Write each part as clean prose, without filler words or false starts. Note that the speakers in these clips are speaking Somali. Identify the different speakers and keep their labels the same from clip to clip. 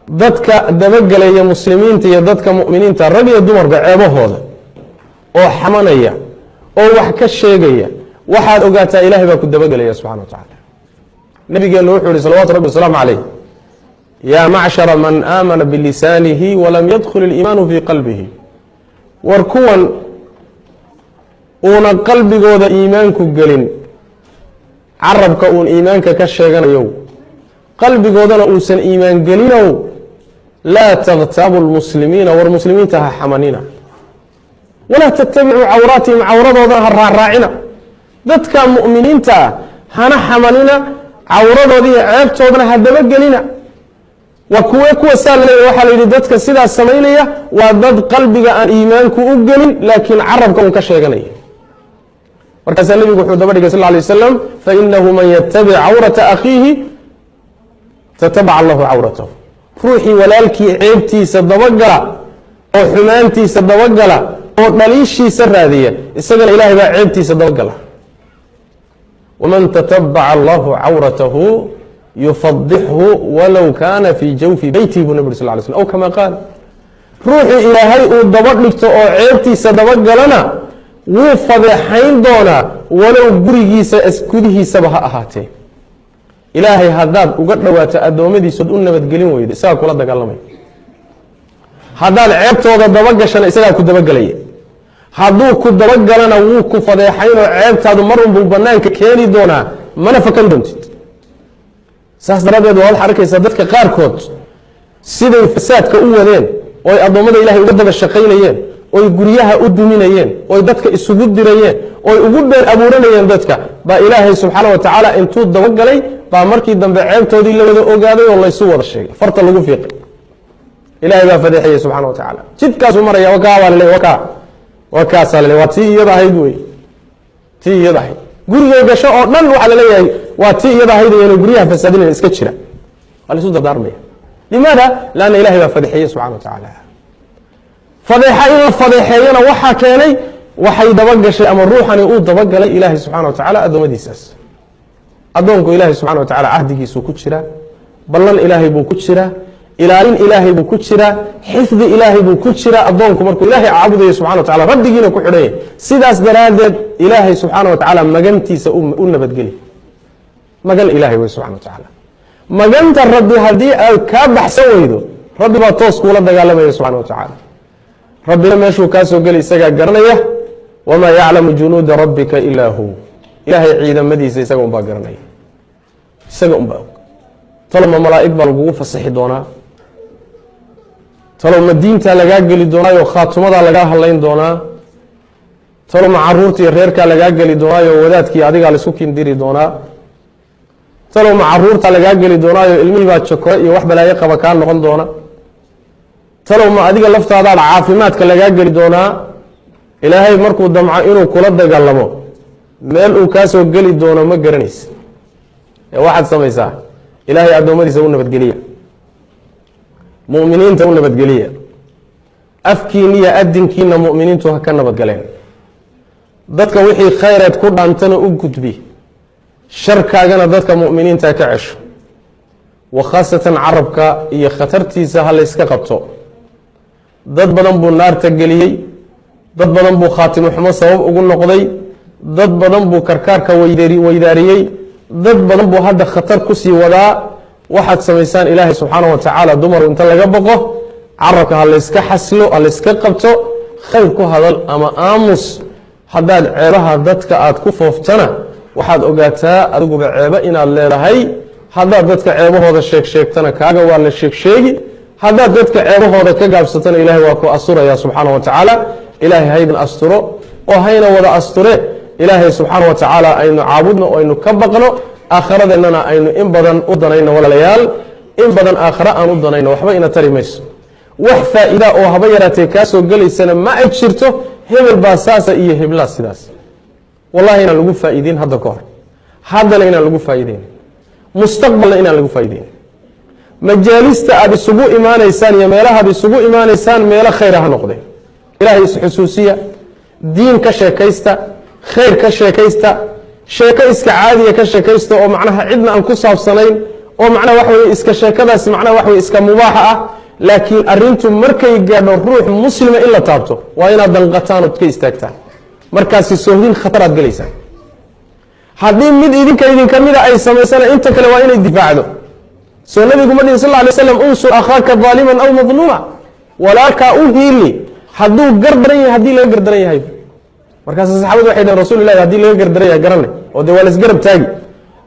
Speaker 1: dadka dabagelaya muslimiinta iyo dadka mu'miniinta rag iyo dumarba ceebahooda oo xamanaya oo wax ka sheegaya waxaad ogaataa ilaahay baa ku dabagelaya subxana wa tacaala nabigeenu wuxuu yihi salawaatu rabbi wasalaamu calayh yaa macshara man aamana bilisaanihi walam yadkhul iliimaanu fii qalbihi war kuwan uuna qalbigooda iimaanku gelin carabka uun iimaanka ka sheeganayo qalbigoodana uusan iimaan gelinow laa takhtaabu lmuslimiina war muslimiinta ha xamanina walaa tattabicuu cawraatihim cawradoodana ha raaraacina dadka mu'miniinta ah hana xamanina cawradoodii iyo ceebtoodana ha dabagelina waa kuwa saa laleeya waxaa la yidhi dadka sidaas samaynaya waa dad qalbiga aan iimaanku u gelin laakiin carabka uun ka sheeganaya markaasaa nebigu wuxuu daba dhigay sal lla alay wasalam fainahu man yatabic cawrata akhiihi tatabaca allahu cawratahu ruuxii walaalkii ceebtiisa dabagala oo xumaantiisa dabagala oo dhaliishiisa raadiya isagana ilaahay baa ceebtiisa dabagala waman tatabaca allahu cawratahu yufadixhu walow kaana fii jawfi beytihi buu nabi uri sal ly slm aw kama qaal ruuxii ilaahay uu daba dhigto oo ceebtiisa dabagalana wuu fadeexayn doonaa walow gurigiisa gudihiisaba ha ahaatee ilaahay haddaad uga dhowaato addoommadiisood u nabadgelin weyda isagaa kula dagaalamaya haddaad ceebtooda dabagashana isagaa ku dabagelaya hadduu ku dabagalana wuu ku fadeexaynoo ceebtaadu mar unbuu banaanka keeni doonaa mana fakan doontid saas daraaddeed waa waxaad arkaysaa dadka qaarkood siday fasaadka u wadeen ooy addoommada ilahay uga daba shaqaynayeen oy guryaha u duminayeen oy dadka isugu dirayeen oy ugu dheer abuuranayeen dadka baa ilaahay subxaana wa tacaala intuu dabagalay baa markii dambe ceebtoodii la wada ogaaday oo laysu wada sheegay farta lagu fiiqay ilaahay baa fadeexiyey subxana wa tacaala jidkaasuu maraya wakaabaa lale wakaasaa lale waa tii iyada ahayd wey tii iyada ahayd gurigay gasho oo dhan waxaa laleeyahay waa tii iyada ahayd iyana guryaha fasaadinayn iska jira waa laysu dardaarmaya limaada lanna ilahay baa fadeexiyey subxana wa tacaala fadeexa in la fadeexeeyana waxaa keenay waxay dabagashay ama ruuxani uu dabagalay ilaahay subxana wa tacaala addoommadiisaas addoonku ilaahay subxana wa tacala cahdigiisuu ku jiraa ballan ilaahay buu ku jiraa ilaalin ilaahay buu ku jiraa xifdi ilaahay buu ku jiraa addoonku markuu ilaahay caabudayo subxana wa tacala rabbigiina ku xidhanya sidaas daraaddeed ilaahay subxaana wa tacaala magantiisa u nabadgeli magan ilaahay wey subxana wa tacaala maganta rabbi haddii ay kaa baxsan weydo rabbi baa toos kuula dagaalamaya subxana wa tacaala rabbina meeshuu kaa soo geli isagaa garanaya wamaa yaclamu junuuda rabbika ilaa hu ilaahay ciidamadiisa isaga unbaa garanaya isaga unbaa og talow ma malaa'ig baa lagugu fasaxi doonaa talow ma diintaa lagaa geli doonaayo khaatumadaa lagaa hadlayn doonaa talow ma caruurta iyo reerkaa lagaa geli doonaayo wadaadkii adigaa laisku kindiri doonaa talow ma caruurtaa lagaa geli doonaayo ilmihii baa jokore iyo wax balaayo qaba kaa noqon doona talow ma adiga laftaadaada caafimaadka lagaa geli doonaa ilaahay markuu damco inuu kula dagaalamo meel uu kaa soo geli doono ma garanaysa ee waxaad samaysaa ilaahay addoommadiisa u nabadgeliya mu'miniinta u nabadgeliya afkiiniya adinkiina mu'miniintu ha ka nabadgaleen dadka wixii khayreed ku dhaantana u gudbi sharkaagana dadka mu'miniinta ka cesho wa khaasatan carabka iyo khatartiisa ha layska qabto dad badan buu naarta geliyey dad badan buu khaatimo xumo sabab ugu noqday dad badan buu karkaarka weydaariyey dad badan buu hadda khatar kusii wadaa waxaad samaysaan ilaahay subxaana wa tacaala dumar inta laga boqo carabka ha layska xasilo ha layska qabto khayr ku hadal ama aamus haddaad ceebaha dadka aad ku fooftana waxaad ogaataa adiguba ceebo inaad leedahay haddaad dadka ceebahooda sheegtana kaaga waa la sheegi haddaad dadka ceebahooda ka gaabsatana ilaahay waa ku asturaya subxaana wa tacaala ilaahay haydin asturo oo hayna wada asture ilaahay subxaana wa tacaala aynu caabudno o aynu ka baqno aakhiradeenana aynu in badan u danayno walaalayaal in badan aakhira aan u danayno waxba ina tari mayso wax faa'iida oo haba yaraatee kaa soo gelaysana ma ay jirto hebel baa saasa iyo heblaa sidaas wallahi inaan lagu faa'iideyn hadda ka hor haddana inaan lagu faa'iideyn mustaqbalna inaan lagu faa'iideyn majaalista aad isugu imaanaysaan iyo meelahaad isugu imaanaysaan meelo khayra ha noqdeen ilaahay isxusuusiya diin ka sheekaysta khayr ka sheekaysta sheeko iska caadiya ka sheekaysta oo macnaha cidna aan ku saabsanayn oo macnaha waxa weeye iska sheekadaasi macnaha waxa weeye iska mubaaxa ah laakiin arrintu markay gaadho ruux muslima in la taabto waa inaad danqataan ood ka istaagtaan markaasi soohdin khataraad gelaysaan haddii mid idinka mida ay samaysana inta kale waa inay difaacdo soo nabigu ma dhihin sal alla alay wasalam unsur akhaaka daaliman aw madluuma walaalkaa u hiili hadduu gardaran yahay haddii laga gardaran yahay markaas saxaabadu waxay dhaheen rasuulillahi haddii laga gardaran yahay garanay oo dee waa la isgarab taagi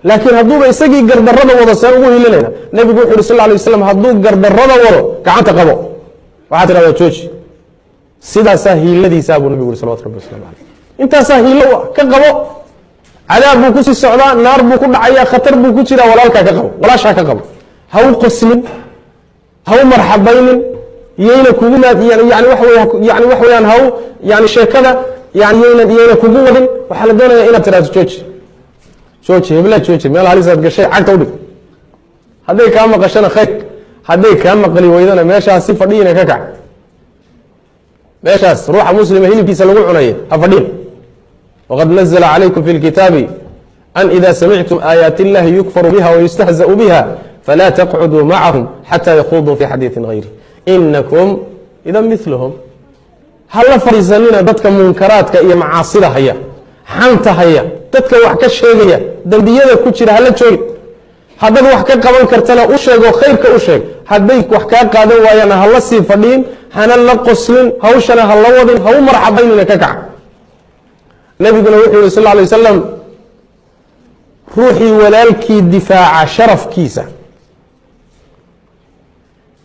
Speaker 1: laakiin hadduuba isagii gardarrada wado saan ugu hiilinayna nebigu wuxu uhi sal alla alay wasalam hadduu gardarrada wado gacanta qabo waxaa tidhahdaa jooji sidaasaa hiiladiisaa buu nabigu yuri salawatu rabbi waslamu caleyh intaasaa hiilo ka qabo cadaab buu kusii socdaa naar buu ku dhacaya khatar buu ku jiraa walaalkaa ka qabo walaashaa ka qabo ha u qoslin ha u marxabaynin yayna kugu yani wax weeyaan ha u yani sheekada yani yayna kugu wadin waxaa la doonayaa inaad tidhahdo jooji hebla jooji meel halisaad gashay cagta udhig hadday kaa maqashana khayr hadday kaa maqli weydana meeshaas si fadhiyina ka kac meeshaas ruuxa muslima hilibkiisa lagu cunaya ha fadhiin waqad nazla calaykum fi lkitaabi an ida samictum aayaati illahi yukfaru biha wayustahzau biha falaa taqcuduu macahum xataa yakhuduu fi xadiiثin gayri inakum idan milhum hala fadhiisanina dadka munkaraadka iyo macaasida haya xanta haya dadka wax ka sheegaya dembiyada ku jira hala joogi haddaad wax ka qaban kartana u sheego khayrka u sheeg hadday wax kaa qaadan waayana hala sii fadhiin hana la qoslin hawshana ha la wadin ha u marxabaynina ka kaca nabiguna wuxuu yihi sal lla alay wasalam ruuxii walaalkii difaaca sharafkiisa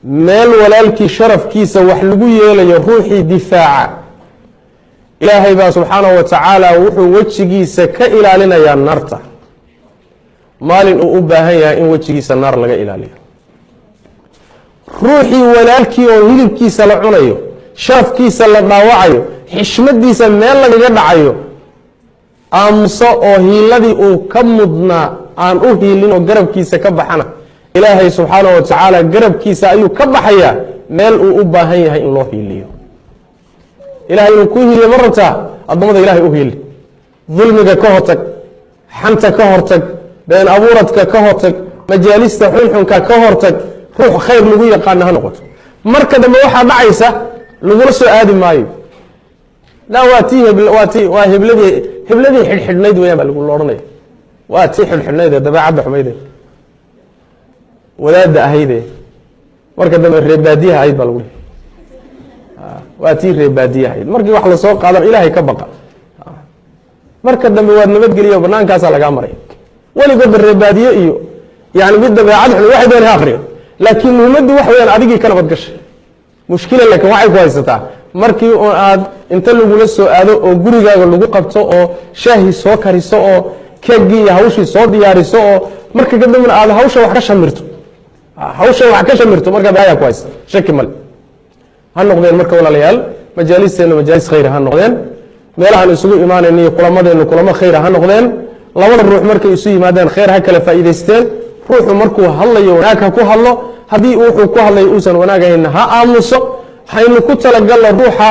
Speaker 1: meel walaalkii sharafkiisa wax lagu yeelayo ruuxii difaaca ilaahay baa subxaanahu wa tacaala wuxuu wejigiisa ka ilaalinayaa naarta maalin uu u baahan yahay in wejigiisa naar laga ilaaliyo ruuxii walaalkii oo hilibkiisa la cunayo sharafkiisa la dhaawacayo xishmadiisa meel lagaga dhacayo aamuso oo hiiladii uu ka mudnaa aan u hiilin oo garabkiisa ka baxana ilaahay subxaanahu wa tacaala garabkiisa ayuu ka baxayaa meel uu u baahan yahay in loo hiiliyo ilahay inuu ku hiiliyo ma rabtaa addoommada ilahay u hiili dulmiga ka hortag xanta ka hortag been abuuradka ka hortag majaalista xunxunka ka hortag ruux khayr lagu yaqaana ha noqoto marka dambe waxaa dhacaysa lagula soo aadi maayo la waa hebladii xidhxidhnayd weyaan baa lagu odhanaya waa tii xidhxidhnayd ee dabeecadda xumayde wadaadda ahayde marka dambe reebaadiyaha ahayd baa lagu lehy waa tii reebaadiye ahayd markii wax lasoo qaadan ilaahay ka baqa marka dambe waad nabadgeliyo banaankaasaa lagaa maray weligoodba reebaadiye iyo yani mid dabeecad xun waxay doon ha akriyo laakiin muhimaddu wax weyaan adigii ka nabad gashay mushkila laakiin waxay ku haysataa markii oo aad inta lagula soo aado oo gurigaaga lagu qabto oo shaahi soo kariso oo keegii iyo hawshii soo diyaariso oo marka kadambena aad hawsha wax ka shamirto markaa baayaa ku haysta shaki male ha noqdeen marka walaalayaal majaalisteena majaalis khayra ha noqdeen meelahaan isugu imaanayn iyo kulamadeenu kulamo khayra ha noqdeen labada ruux markay isu yimaadeen khayr ha kala faa'iidaysteen ruuxu markuu hadlayo wanaag ha ku hadlo haddii wuxuu ku hadlayo uusan wanaagahayna ha aamuso haynu ku talagalno ruuxa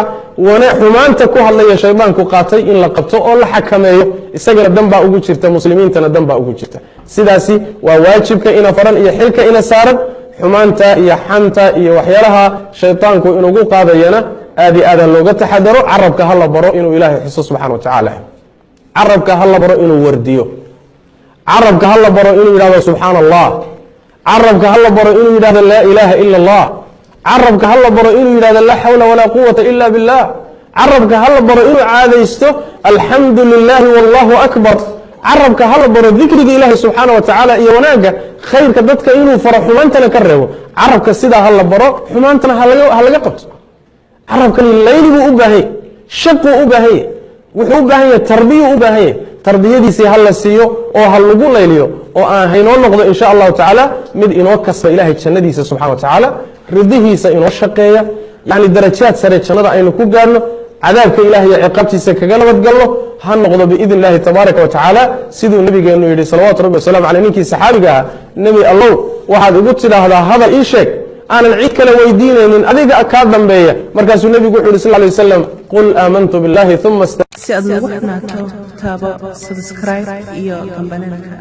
Speaker 1: xumaanta ku hadlaya shaydaanku qaatay in la qabto oo la xakameeyo isagana dan baa ugu jirta muslimiintana dan baa ugu jirta sidaasi waa waajibka ina faran iyo xilka ina saaran xumaanta iyo xanta iyo waxyaalaha shaydaanku inugu qaadayana aad iyo aad looga taxadaro carabka ha la baro inuu ilaahay xuso subxana wa tacaala carabka ha la baro inuu wardiyo carabka ha la baro inuu yidhahdo subxaana allah carabka ha la baro inuu yidhahdo laa ilaaha ila allah carabka ha la baro inuu yidhahdo laa xawla walaa quwata ila billah carabka ha la baro inuu caadaysto alxamdu lilaahi wallahu akbar carabka ha la baro dikriga ilaahi subxaana wa tacaala iyo wanaagga khayrka dadka inuu faro xumaantana ka reebo carabka sidaa ha la baro xumaantana ha laga qabto carabkani layli buu u baahanya shaquu u baahanya wuxuu u baahan yahay tarbiyuu u baahan yahay tarbiyadiisii ha la siiyo oo ha lagu layliyo oo aan haynoo noqdo insha allahu tacaala mid inoo kasba ilaahay jannadiisa subxana wa tacaala ridihiisa inoo shaqeeya yani darajaad sare jannada aynu ku gaarno cadaabka ilahay iyo ciqaabtiisa kaga nabadgalno ha noqdo biidn illahi tabaaraka wa tacaala siduu nabigeenu yihi salawaatu rabbi wasalaamu caleyh ninkii saxaabiga ahaa nebi allow waxaad igu tidhaahdaa hadal ii sheeg aanan cid kale weydiinaynin adiga kaa dambeeya markaasuu nebigu wuxu yhi sal lay wasalam qul aamantu billahi uma
Speaker 2: si aad nagu xunaato taabo subscribe iyo kambanelka